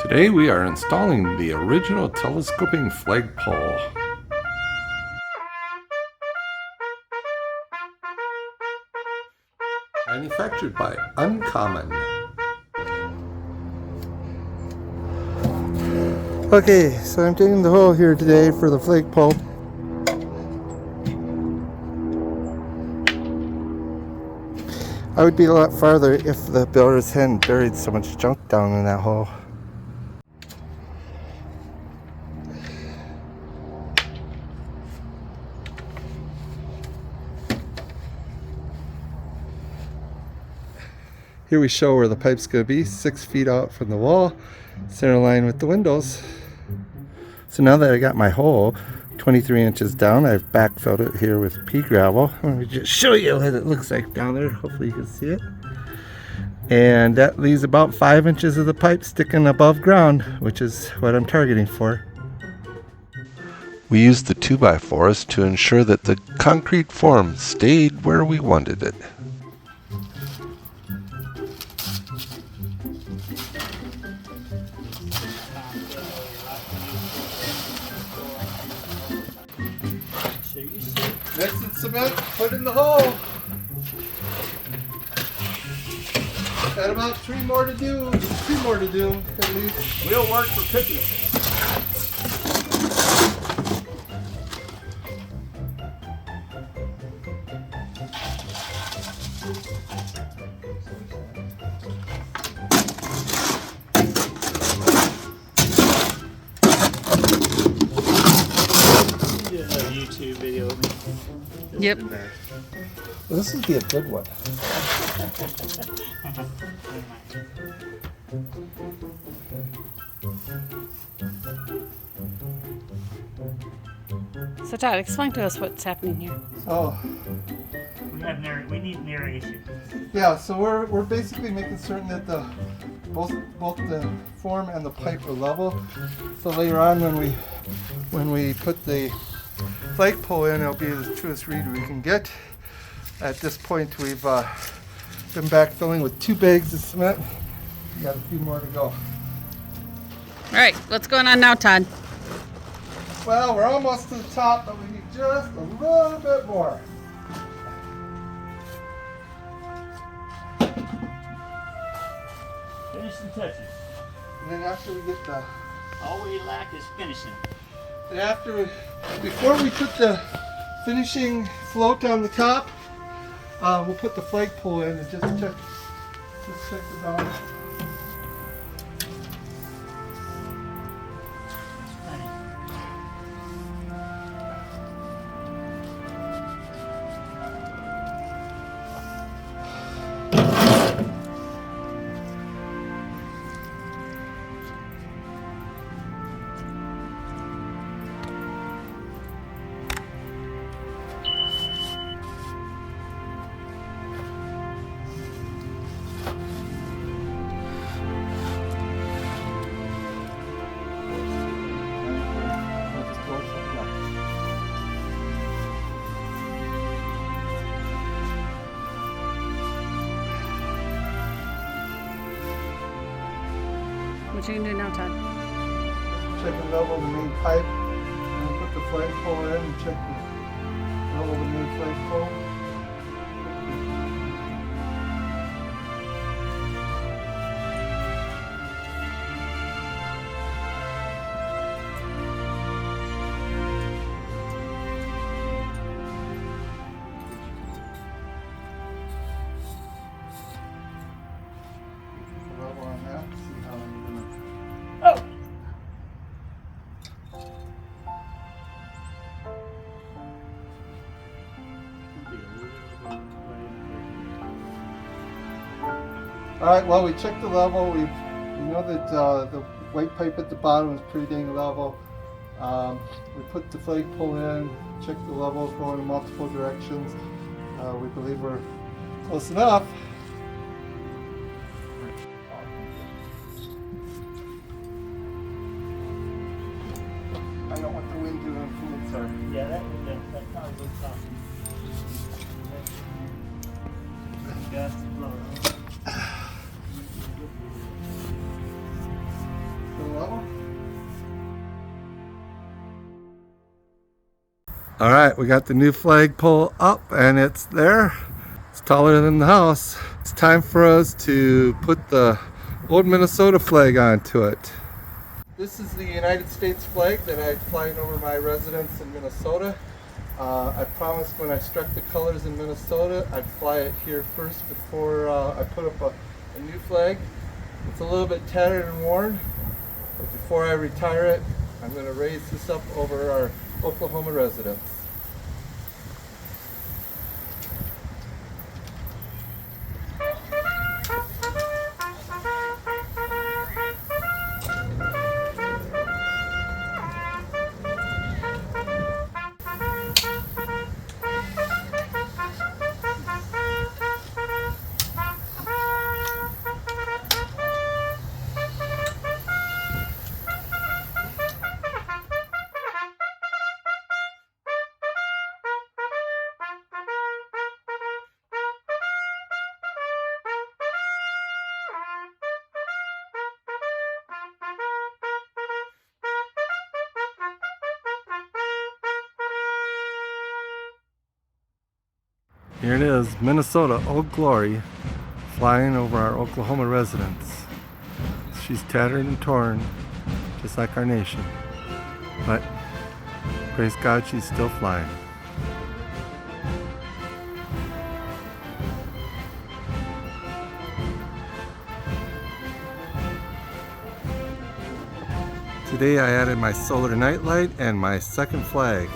Today we are installing the original telescoping flagpole. Manufactured by Uncommon. Okay, so I'm digging the hole here today for the flagpole. I would be a lot farther if the builders hadn't buried so much junk down in that hole. Here we show where the pipe's going to be, 6 feet out from the wall, center line with the windows. So now that I got my hole 23 inches down, I've backfilled it here with pea gravel. Let me just show you what it looks like down there. Hopefully you can see it. And that leaves about 5 inches of the pipe sticking above ground, which is what I'm targeting for. We used the 2x4s to ensure that the concrete form stayed where we wanted it. Mix in cement, put in the hole. Got about 3 more to do, 2 more to do at least. We'll work for cookies. YouTube video of me. Yep. Well, this would be a good one. So Todd, explain to us what's happening here. Oh, We need narration. yeah. So we're basically making certain that the both the form and the pipe are level. So later on, when we put the flagpole in, it'll be the truest read we can get. At this point, we've been backfilling with 2 bags of cement. We got a few more to go. All right, what's going on now, Todd? Well, we're almost to the top, but we need just a little bit more. Finishing touches. And then after we get the, All we lack is finishing. and before we put the finishing float on the top, we'll put the flagpole in and just check the balance. What you gonna do now, Todd? Check the level of the main pipe, and put the flagpole in and check the level of the main flagpole. Level on that, see how I'm gonna. Oh! All right, well, we checked the level. We know that the white pipe at the bottom is pretty dang level. We put the flagpole in, checked the level, going in multiple directions. We believe we're close enough. I don't want the wind to influence our. Yeah, that probably looks awesome. Gust is blowing. All right, we got the new flagpole up and it's there. It's taller than the house. It's time for us to put the old Minnesota flag onto it. This is the United States flag that I'm flying over my residence in Minnesota. I promised when I struck the colors in Minnesota, I'd fly it here first before I put up a new flag. It's a little bit tattered and worn, but before I retire it, I'm going to raise this up over our Oklahoma residence. Here it is, Minnesota, Old Glory, flying over our Oklahoma residence. She's tattered and torn, just like our nation. But praise God, she's still flying. Today I added my solar night light and my second flag.